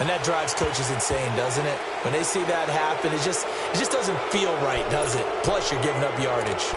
And that drives coaches insane, doesn't it? When they see that happen, it just doesn't feel right, does it? Plus, you're giving up yardage.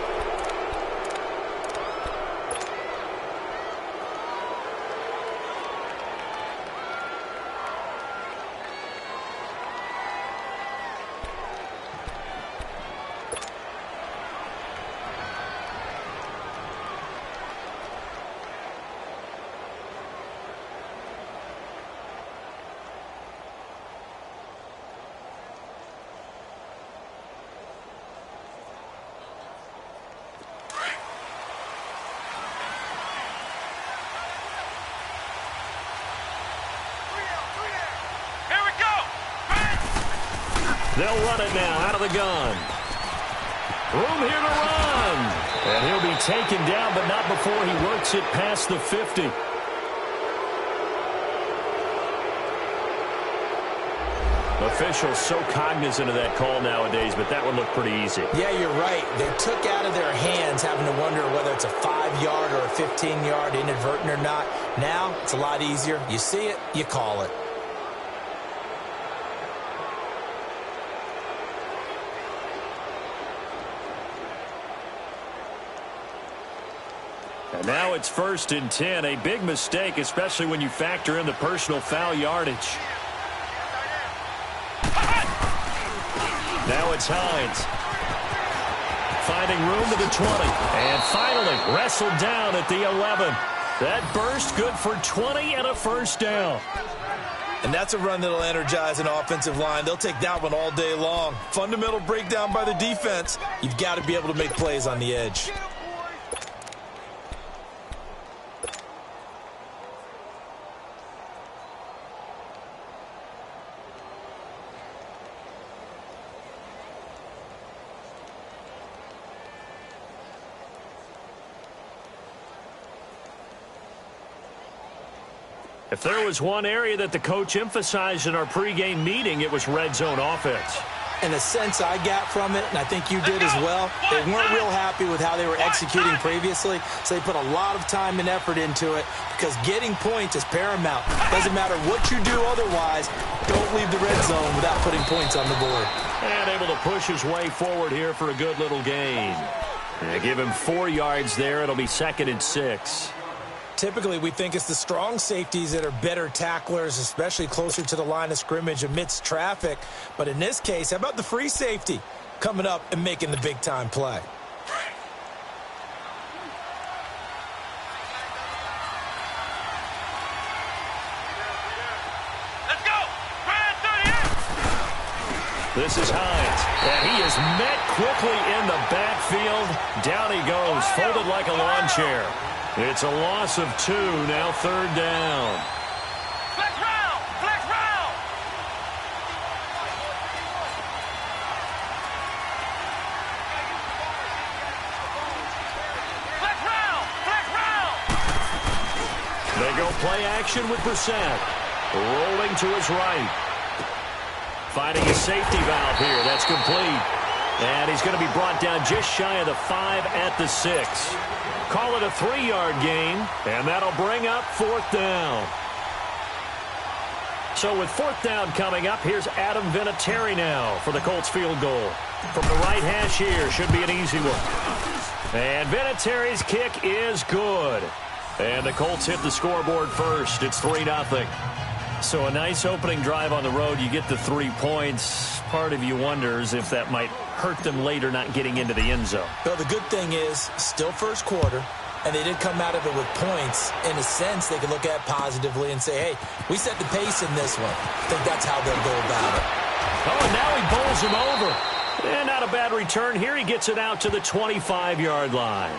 They'll run it now out of the gun. Room here to run. And he'll be taken down, but not before he works it past the 50. Officials so cognizant of that call nowadays, but that one looked pretty easy. Yeah, you're right. They took out of their hands having to wonder whether it's a 5-yard or a 15-yard inadvertent or not. Now, it's a lot easier. You see it, you call it. And now it's 1st and 10. A big mistake, especially when you factor in the personal foul yardage. Now it's Hines. Finding room to the 20. And finally wrestled down at the 11. That burst good for 20 and a first down. And that's a run that'll energize an offensive line. They'll take that one all day long. Fundamental breakdown by the defense. You've got to be able to make plays on the edge. If there was one area that the coach emphasized in our pregame meeting, it was red zone offense. And the sense I got from it, and I think you did as well, they weren't real happy with how they were executing previously, so they put a lot of time and effort into it because getting points is paramount. Doesn't matter what you do otherwise, don't leave the red zone without putting points on the board. And able to push his way forward here for a good little gain. Give him 4 yards there. It'll be 2nd and 6. Typically, we think it's the strong safeties that are better tacklers, especially closer to the line of scrimmage amidst traffic. But in this case, how about the free safety coming up and making the big-time play? Let's go! This is Hines, and he is met quickly in the backfield. Down he goes, folded like a lawn chair. It's a loss of 2, now 3rd down. Flex round! Flex round! Flex round! Flex round! They go play action with Brissett. Rolling to his right. Finding a safety valve here. That's complete. And he's going to be brought down just shy of the 5 at the 6. Call it a 3-yard gain, and that'll bring up 4th down. So with 4th down coming up, here's Adam Vinatieri now for the Colts field goal. From the right hash here, should be an easy one. And Vinatieri's kick is good. And the Colts hit the scoreboard first. It's 3-0. So a nice opening drive on the road. You get the 3 points. Part of you wonders if that might hurt them later not getting into the end zone. Well, the good thing is, still first quarter, and they did come out of it with points. In a sense, they can look at it positively and say, hey, we set the pace in this one. I think that's how they'll go about it. Oh, and now he bowls him over. And not a bad return here. He gets it out to the 25-yard line.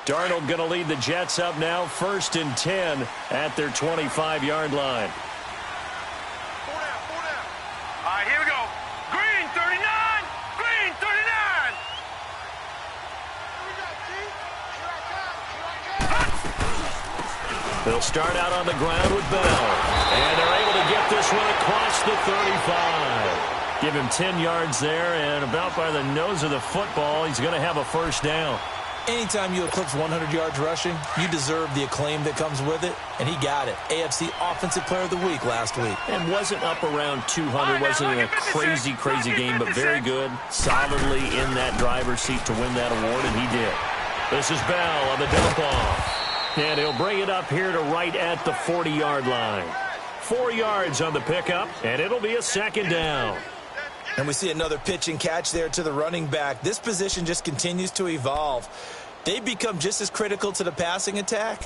Darnold going to lead the Jets up now, 1st and 10 at their 25-yard line. 4 down, 4 down. All right, here we go. Green 39, green 39. They'll start out on the ground with Bell. And they're able to get this one across the 35. Give him 10 yards there, and about by the nose of the football, he's going to have a first down. Anytime you eclipse 100 yards rushing, you deserve the acclaim that comes with it, and he got it. AFC Offensive Player of the Week last week. And wasn't up around 200, wasn't in a crazy game, but very good, solidly in that driver's seat to win that award, and he did. This is Bell on the dump off. And he'll bring it up here to right at the 40-yard line. 4 yards on the pickup, and it'll be a second down. And we see another pitch and catch there to the running back. This position just continues to evolve. They become just as critical to the passing attack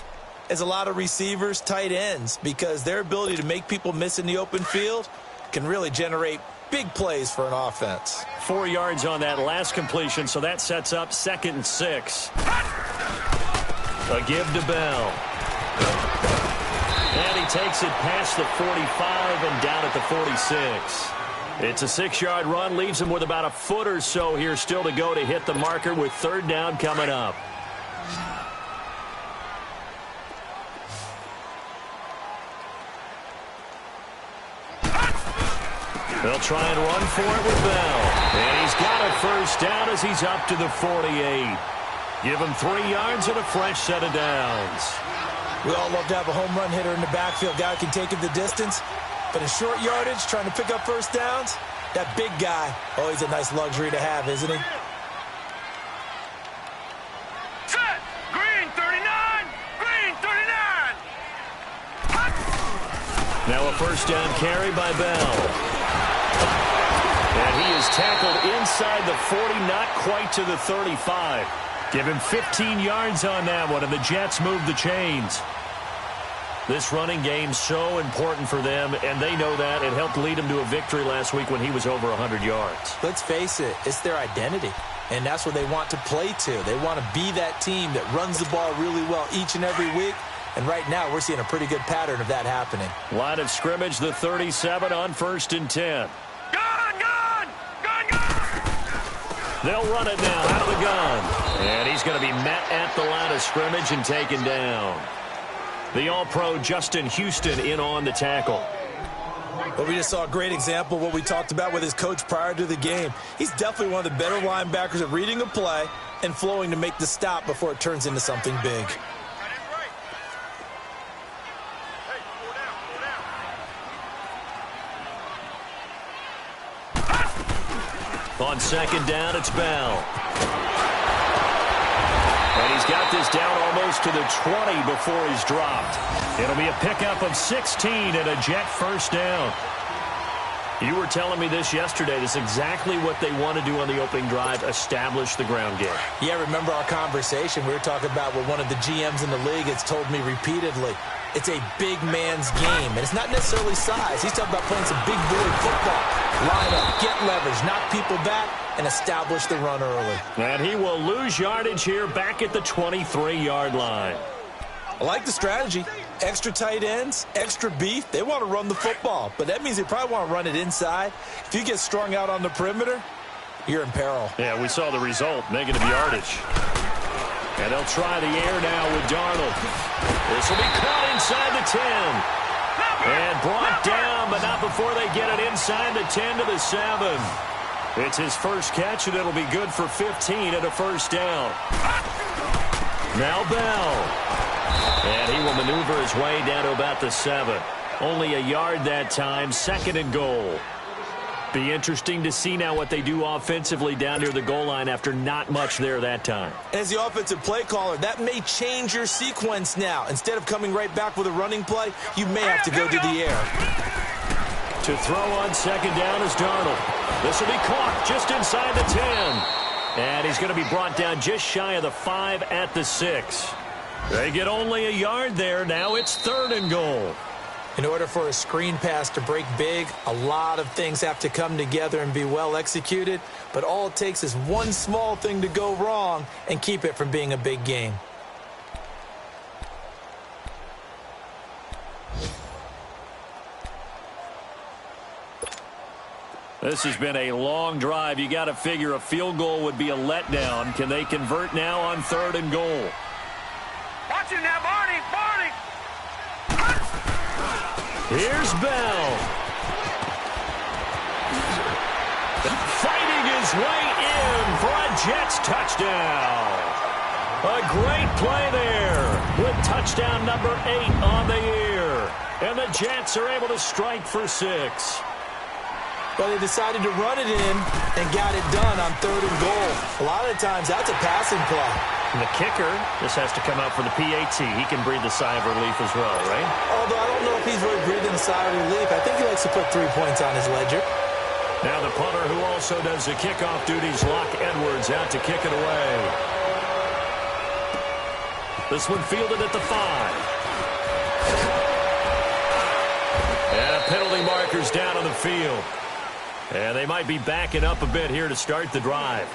as a lot of receivers, tight ends, because their ability to make people miss in the open field can really generate big plays for an offense. 4 yards on that last completion, so that sets up 2nd and 6. A give to Bell. And he takes it past the 45 and down at the 46. It's a 6-yard run, leaves him with about a foot or so here still to go to hit the marker with 3rd down coming up. They'll try and run for it with Bell. And he's got a first down as he's up to the 48. Give him 3 yards and a fresh set of downs. We all love to have a home run hitter in the backfield. Guy can take it the distance. But in short yardage, trying to pick up first downs, that big guy, always a nice luxury to have, isn't he? Set! Green 39! Green 39! Now a first down carry by Bell. And he is tackled inside the 40, not quite to the 35. Give him 15 yards on that one, and the Jets move the chains. This running game so important for them, and they know that. It helped lead him to a victory last week when he was over 100 yards. Let's face it, it's their identity, and that's what they want to play to. They want to be that team that runs the ball really well each and every week, and right now we're seeing a pretty good pattern of that happening. Line of scrimmage, the 37 on 1st and 10. Gun! They'll run it now out of the gun, and he's going to be met at the line of scrimmage and taken down. The All-Pro Justin Houston in on the tackle. Well, we just saw a great example of what we talked about with his coach prior to the game. He's definitely one of the better linebackers at reading a play and flowing to make the stop before it turns into something big. On 2nd down, it's Bell. And he's got this down almost to the 20 before he's dropped. It'll be a pickup of 16 and a Jet first down. You were telling me this yesterday. This is exactly what they want to do on the opening drive, establish the ground game. Yeah, remember our conversation. We were talking about what one of the GMs in the league has told me repeatedly. It's a big man's game, and it's not necessarily size. He's talking about playing some big boy football. Line up, get leverage, knock people back, and establish the run early. And he will lose yardage here back at the 23-yard line. I like the strategy. Extra tight ends, extra beef. They want to run the football, but that means they probably want to run it inside. If you get strung out on the perimeter, you're in peril. Yeah, we saw the result, negative yardage. And they'll try the air now with Darnold. This will be caught inside the 10. And brought down, but not before they get it inside the 10 to the 7. It's his first catch, and it'll be good for 15 and a first down. Now Bell. And he will maneuver his way down to about the 7. Only a yard that time, 2nd and goal. Be interesting to see now what they do offensively down near the goal line after not much there that time. As the offensive play caller, that may change your sequence now. Instead of coming right back with a running play, you may have to go to the air. To throw on 2nd down is Darnold. This will be caught just inside the 10. And he's going to be brought down just shy of the 5 at the 6. They get only a yard there. Now it's 3rd and goal. In order for a screen pass to break big, a lot of things have to come together and be well executed, but all it takes is one small thing to go wrong and keep it from being a big game. This has been a long drive. You got to figure a field goal would be a letdown. Can they convert now on 3rd and goal? Watch it now, Barney! Barney! Here's Bell. Fighting his way in for a Jets touchdown. A great play there with touchdown number 8 on the year. And the Jets are able to strike for 6. But they decided to run it in and got it done on 3rd and goal. A lot of the times, that's a passing play. And the kicker just has to come out for the PAT. He can breathe a sigh of relief as well, right? Although I don't know if he's really breathing a sigh of relief. I think he likes to put 3 points on his ledger. Now the punter who also does the kickoff duties, Locke Edwards, out to kick it away. This one fielded at the 5. And penalty markers down on the field. And they might be backing up a bit here to start the drive.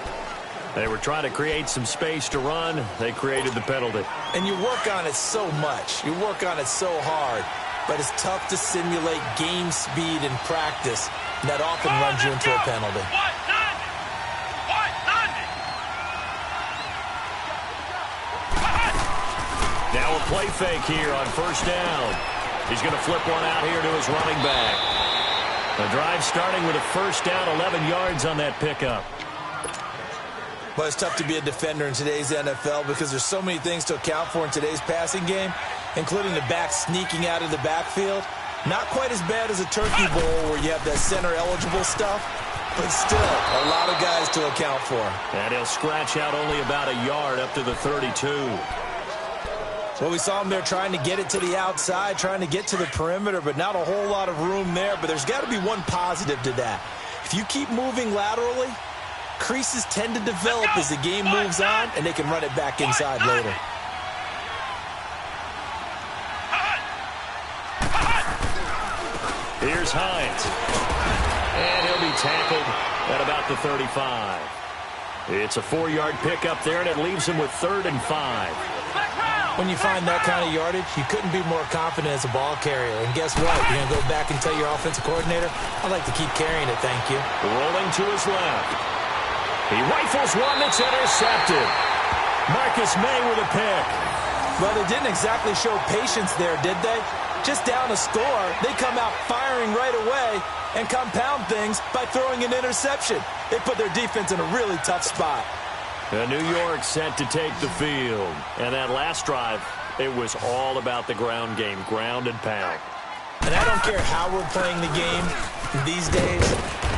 They were trying to create some space to run. They created the penalty. And you work on it so much. You work on it so hard. But it's tough to simulate game speed in practice. And that often runs you into a penalty. Now a play fake here on 1st down. He's going to flip one out here to his running back. The drive starting with a 1st down, 11 yards on that pickup. But it's tough to be a defender in today's NFL because there's so many things to account for in today's passing game, including the back sneaking out of the backfield. Not quite as bad as a turkey bowl where you have that center-eligible stuff, but still a lot of guys to account for. And he'll scratch out only about a yard up to the 32. Well, we saw him there trying to get it to the outside, trying to get to the perimeter, but not a whole lot of room there. But there's got to be one positive to that. If you keep moving laterally, creases tend to develop as the game moves on, and they can run it back inside later. Here's Hines. And he'll be tackled at about the 35. It's a 4-yard pickup there, and it leaves him with 3rd and 5. When you find that kind of yardage, you couldn't be more confident as a ball carrier. And guess what? You're going to go back and tell your offensive coordinator, I'd like to keep carrying it, thank you. Rolling to his left. He rifles one that's intercepted. Marcus May with a pick. Well, they didn't exactly show patience there, did they? Just down a score, they come out firing right away and compound things by throwing an interception. They put their defense in a really tough spot. New York set to take the field. And that last drive, it was all about the ground game, ground and pound. And I don't care how we're playing the game these days,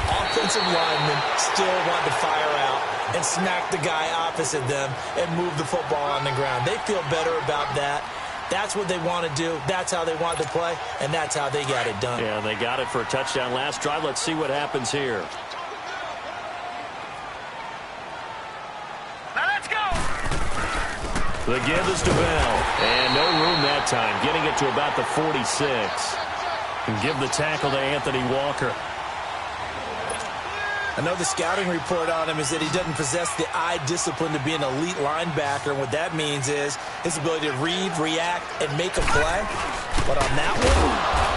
offensive linemen still want to fire out and smack the guy opposite them and move the football on the ground. They feel better about that. That's what they want to do. That's how they want to play, and that's how they got it done. Yeah, they got it for a touchdown last drive. Let's see what happens here. The give is to Bell. And no room that time. Getting it to about the 46. And give the tackle to Anthony Walker. Another scouting report on him is that he doesn't possess the eye discipline to be an elite linebacker. And what that means is his ability to read, react, and make a play. But on that one,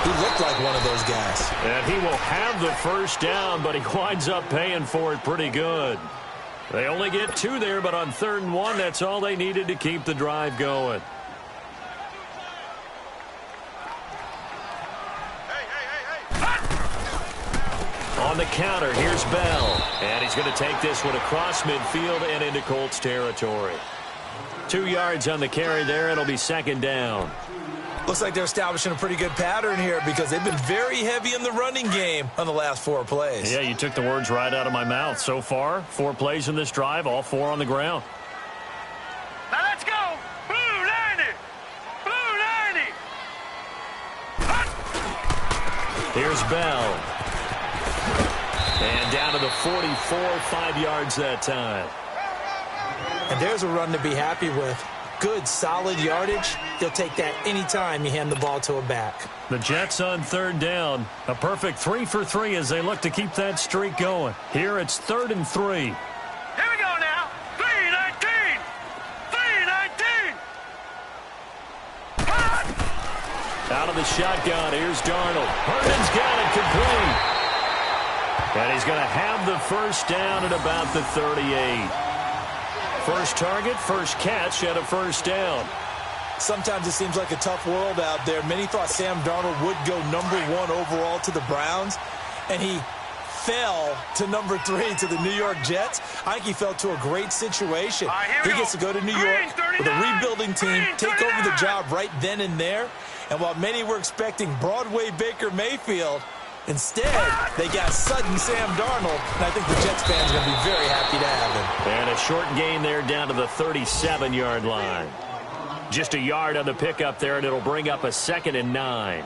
he looked like one of those guys. And he will have the 1st down, but he winds up paying for it pretty good. They only get 2 there, but on 3rd and 1, that's all they needed to keep the drive going. On the counter, here's Bell. And he's going to take this one across midfield and into Colts territory. 2 yards on the carry there. It'll be 2nd down. Looks like they're establishing a pretty good pattern here because they've been very heavy in the running game on the last 4 plays. Yeah, you took the words right out of my mouth. So far, 4 plays in this drive, all 4 on the ground. Now let's go. Blue 90. Blue 90. Here's Bell. And down to the 44, 5 yards that time. And there's a run to be happy with. Good, solid yardage. They'll take that anytime you hand the ball to a back. The Jets on 3rd down. A perfect 3 for 3 as they look to keep that streak going. Here it's 3rd and 3. Here we go now. 3-19. 3-19. Out of the shotgun, here's Darnold. Herndon's got it complete. And he's going to have the 1st down at about the 38. First target, first catch at a 1st down. Sometimes it seems like a tough world out there. Many thought Sam Darnold would go #1 overall to the Browns, and he fell to number 3 to the New York Jets. I think he fell to a great situation. He gets to go to New York with a rebuilding team, take over the job right then and there. And while many were expecting Broadway Baker Mayfield, instead, they got sudden Sam Darnold, and I think the Jets fans are going to be very happy to have him. And a short gain there down to the 37-yard line. Just a yard on the pickup there, and it'll bring up a 2nd and 9.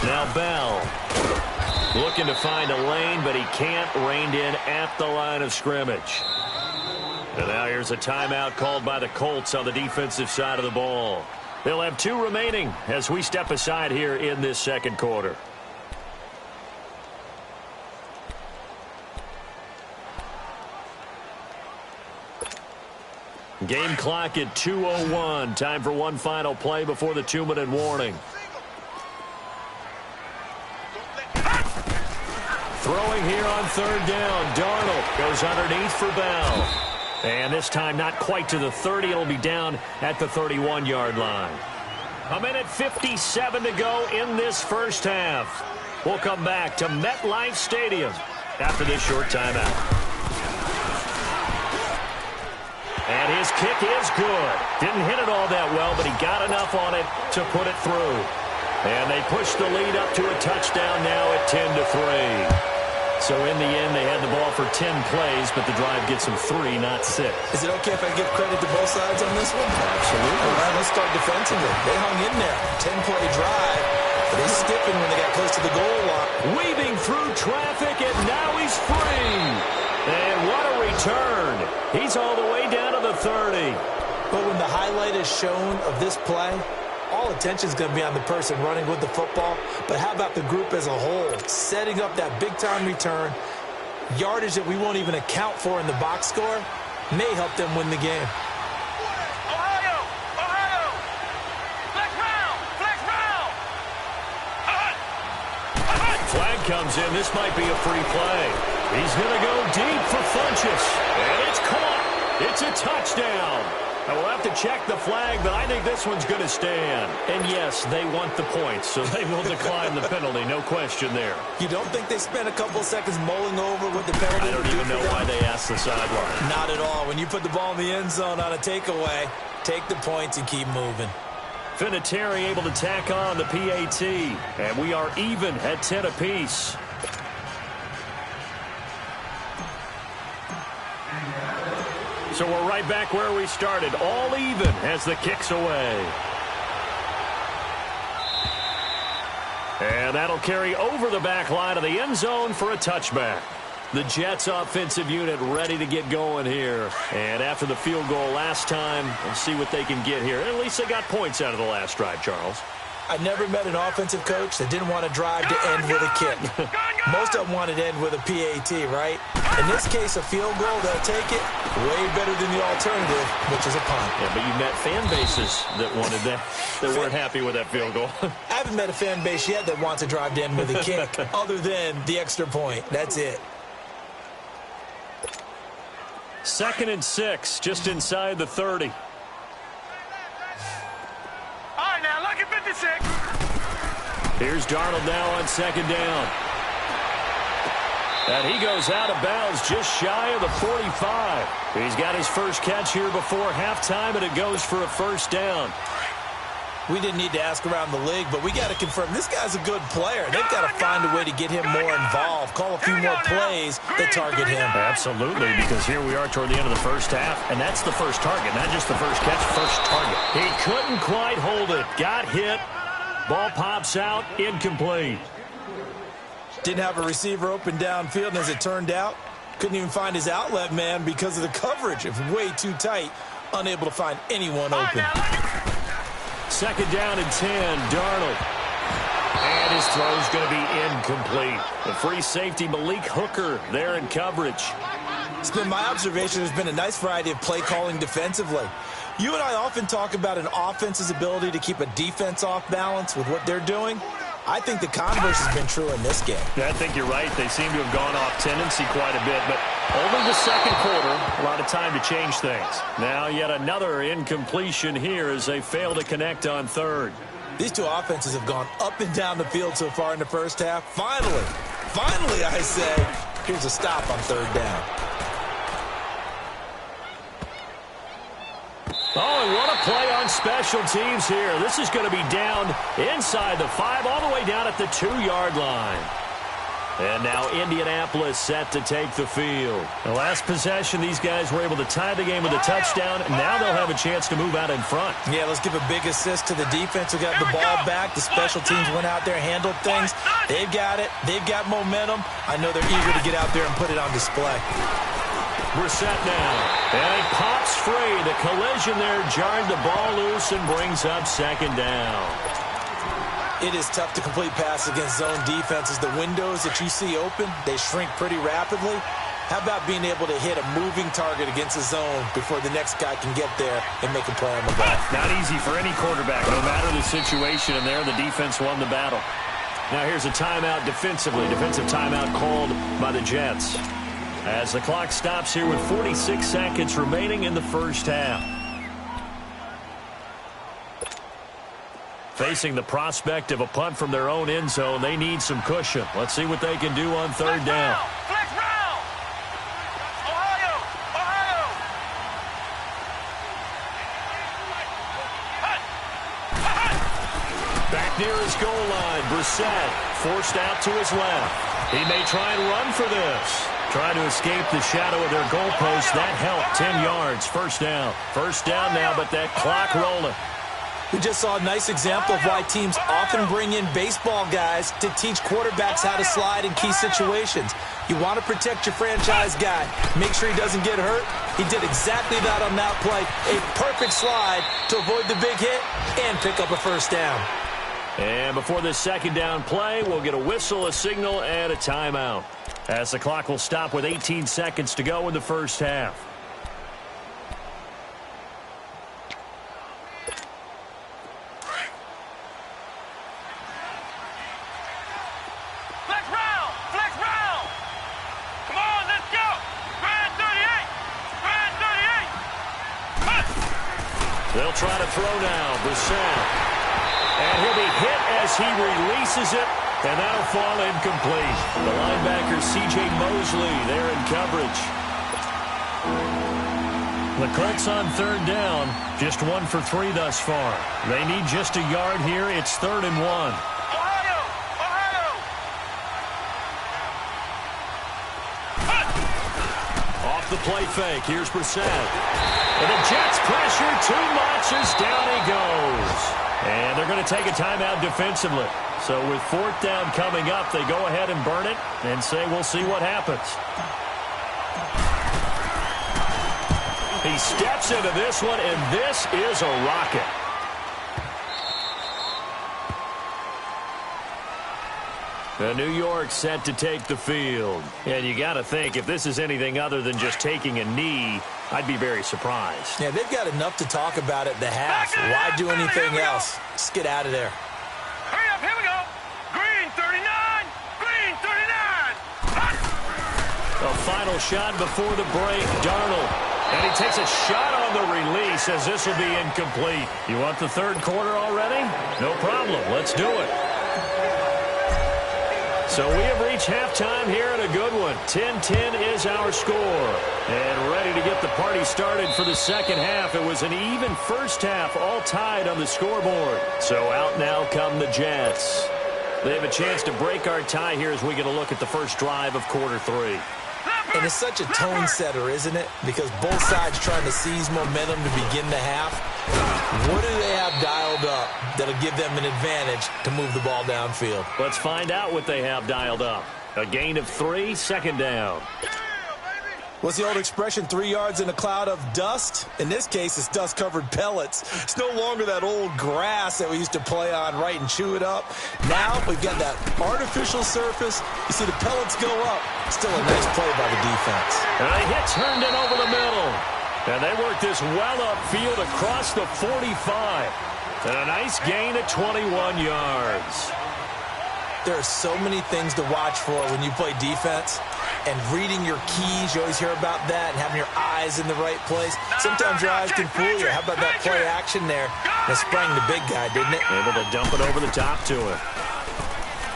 Now Bell looking to find a lane, but he can't. Reined in at the line of scrimmage. And now here's a timeout called by the Colts on the defensive side of the ball. They'll have 2 remaining as we step aside here in this second quarter. Game clock at 2:01. Time for one final play before the 2-minute warning. Throwing here on 3rd down. Darnold goes underneath for Bell. And this time not quite to the 30. It'll be down at the 31-yard line. 1:57 to go in this first half. We'll come back to MetLife Stadium after this short timeout. And his kick is good. Didn't hit it all that well, but he got enough on it to put it through. And they push the lead up to a touchdown now at 10-3. So in the end, they had the ball for 10 plays, but the drive gets them 3, not 6. Is it okay if I give credit to both sides on this one? Absolutely. All right, let's start defensively. They hung in there. 10-play drive, but they stiffened when they got close to the goal line. Weaving through traffic, and now he's free. And what a return. He's all the way down to the 30. But when the highlight is shown of this play, all attention is going to be on the person running with the football. But how about the group as a whole? Setting up that big-time return, yardage that we won't even account for in the box score, may help them win the game. Ohio! Ohio! Flex round! Flex round! Flag comes in. This might be a free play. He's going to go deep for Funchess. And it's caught. It's a touchdown. And we'll have to check the flag, but I think this one's going to stand. And yes, they want the points, so they will decline the penalty. No question there. You don't think they spent a couple seconds mulling over what the penalty I don't even know why they asked the sideline. Not at all. When you put the ball in the end zone on a takeaway, take the points and keep moving. Vinatieri able to tack on the PAT, and we are even at 10 apiece. So we're right back where we started, all even as the kick's away. And that'll carry over the back line of the end zone for a touchback. The Jets offensive unit ready to get going here. And after the field goal last time, we'll see what they can get here. At least they got points out of the last drive, Charles. I never met an offensive coach that didn't want to drive to end with a kick. Most of them wanted to end with a PAT, right? In this case, a field goal, they'll take it way better than the alternative, which is a punt. Yeah, but you met fan bases that wanted that, that weren't happy with that field goal. I haven't met a fan base yet that wants to drive to end with a kick, other than the extra point. That's it. 2nd and 6, just inside the 30. All right, now, look at 56. Here's Darnold now on 2nd down. And he goes out of bounds just shy of the 45. He's got his first catch here before halftime, and it goes for a first down. We didn't need to ask around the league, but we got to confirm this guy's a good player. They've got to find a way to get him more involved, call a few more plays that target him. Absolutely, because here we are toward the end of the first half, and that's the first target, not just the first catch, first target. He couldn't quite hold it. Got hit. Ball pops out, incomplete. Didn't have a receiver open downfield, and as it turned out, couldn't even find his outlet man because of the coverage. It was way too tight, unable to find anyone open. 2nd down and 10, Darnold. And his throw's going to be incomplete. The free safety, Malik Hooker, there in coverage. It's been my observation there's been a nice variety of play calling defensively. You and I often talk about an offense's ability to keep a defense off balance with what they're doing. I think the converse has been true in this game. Yeah, I think you're right. They seem to have gone off tendency quite a bit, but only the second quarter, a lot of time to change things. Now yet another incompletion here as they fail to connect on third. These two offenses have gone up and down the field so far in the first half. Finally, I say, here's a stop on third down. Oh, and what a play on special teams here. This is going to be down inside the 5, all the way down at the 2-yard line. And now Indianapolis set to take the field. The last possession, these guys were able to tie the game with a touchdown, and now they'll have a chance to move out in front. Yeah, let's give a big assist to the defense who got the ball back. The special teams went out there, handled things. They've got it. They've got momentum. I know they're eager to get out there and put it on display. Brissett now, and it pops free. The collision there jarred the ball loose and brings up second down. It is tough to complete passes against zone defenses. The windows that you see open, they shrink pretty rapidly. How about being able to hit a moving target against a zone before the next guy can get there and make a play on the ball? Not easy for any quarterback, no matter the situation, and there the defense won the battle. Now here's a timeout defensively. Defensive timeout called by the Jets. As the clock stops here with 46 seconds remaining in the first half. Facing the prospect of a punt from their own end zone, they need some cushion. Let's see what they can do on third down. Flex round. Ohio. Back near his goal line, Brissett forced out to his left. He may try and run for this. Trying to escape the shadow of their goalpost. That helped. 10 yards. First down. First down now, but that clock rolling. We just saw a nice example of why teams often bring in baseball guys to teach quarterbacks how to slide in key situations. You want to protect your franchise guy. Make sure he doesn't get hurt. He did exactly that on that play. A perfect slide to avoid the big hit and pick up a first down. And before this second down play, we'll get a whistle, a signal, and a timeout. As the clock will stop with 18 seconds to go in the first half. Flex round. Come on, let's go. Grand 38. They'll try to throw now. Brissett. And he'll be hit as he releases it. And that'll fall incomplete. The linebacker, C.J. Mosley, there in coverage. The Colts on third down, just 1 for 3 thus far. They need just a yard here. It's 3rd and 1. Ohio. Off the play fake, here's Brissett. And the Jets pressure too much as down he goes. And they're going to take a timeout defensively. So with 4th down coming up, they go ahead and burn it and say we'll see what happens. He steps into this one, and this is a rocket. The New York set to take the field. And you got to think, if this is anything other than just taking a knee, I'd be very surprised. Yeah, they've got enough to talk about at the half. Why do anything else? Just get out of there. Hurry up, here we go. Green 39. A final shot before the break, Darnold. And he takes a shot on the release as this will be incomplete. You want the third quarter already? No problem. Let's do it. So we have reached halftime here at a good one. 10-10 is our score. And ready to get the party started for the second half. It was an even first half, all tied on the scoreboard. So out now come the Jets. They have a chance to break our tie here as we get a look at the first drive of quarter 3. And it's such a tone setter, isn't it? Because both sides trying to seize momentum to begin the half. What do they have dialed up that'll give them an advantage to move the ball downfield? Let's find out what they have dialed up. A gain of 3, second down. What's the old expression, 3 yards in a cloud of dust? In this case, it's dust-covered pellets. It's no longer that old grass that we used to play on, right, and chew it up. Now we've got that artificial surface. You see the pellets go up. Still a nice play by the defense. And a hit turned in over the middle. And they work this well upfield across the 45. And a nice gain of 21 yards. There are so many things to watch for when you play defense. And reading your keys, you always hear about that, and having your eyes in the right place. Sometimes your eyes can fool you. How about that play action there? That sprang the big guy, didn't it? Able to dump it over the top to him.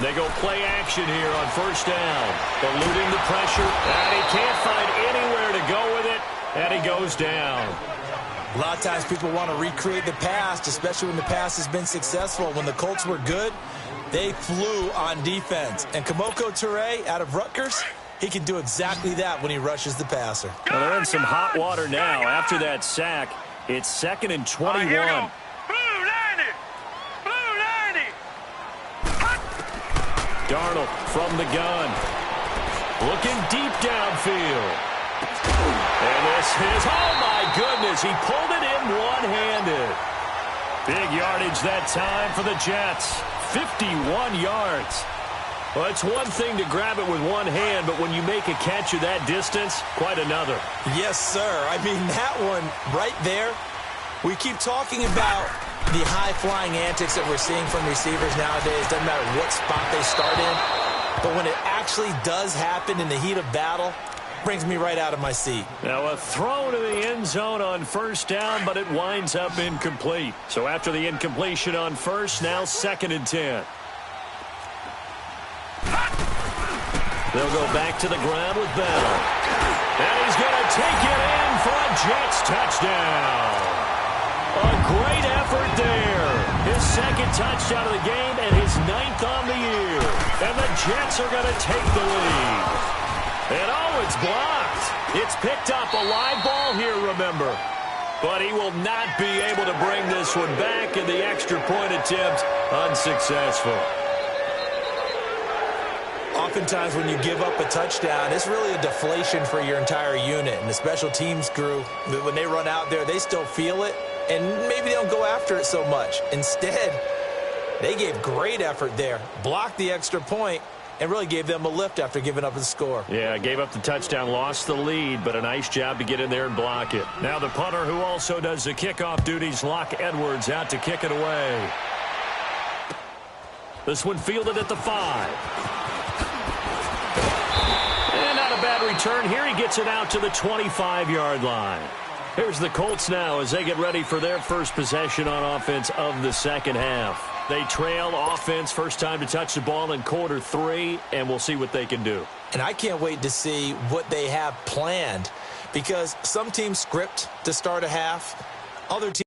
They go play action here on first down. Eluding the pressure, and he can't find anywhere to go with it, and he goes down. A lot of times people want to recreate the past, especially when the past has been successful. When the Colts were good, they flew on defense. And Kamoko Toure out of Rutgers, he can do exactly that when he rushes the passer. Well, they're in some hot water now after that sack. It's 2nd and 21. Darnold from the gun. Looking deep downfield. And this is, oh my goodness, he pulled it in one-handed. Big yardage that time for the Jets. 51 yards. Well, it's one thing to grab it with one hand, but when you make a catch of that distance, quite another. Yes, sir. I mean, that one right there, we keep talking about the high-flying antics that we're seeing from receivers nowadays. Doesn't matter what spot they start in. But when it actually does happen in the heat of battle, brings me right out of my seat. Now a throw to the end zone on first down, but it winds up incomplete. So after the incompletion on first, now 2nd and 10. They'll go back to the ground with Bell. And he's going to take it in for a Jets touchdown. A great effort there. His 2nd touchdown of the game and his 9th on the year. And the Jets are going to take the lead. And oh, it's blocked. It's picked up a live ball here, remember. But he will not be able to bring this one back, and the extra point attempt unsuccessful. Oftentimes when you give up a touchdown, it's really a deflation for your entire unit. And the special teams crew, when they run out there, they still feel it. And maybe they don't go after it so much. Instead, they gave great effort there, blocked the extra point, and really gave them a lift after giving up the score. Yeah, gave up the touchdown, lost the lead, but a nice job to get in there and block it. Now the punter who also does the kickoff duties, Locke Edwards, out to kick it away. This one fielded at the 5. And not a bad return here. He gets it out to the 25-yard line. Here's the Colts now as they get ready for their first possession on offense of the second half. They trail offense, first time to touch the ball in quarter 3, and we'll see what they can do. And I can't wait to see what they have planned, because some teams script to start a half, other teams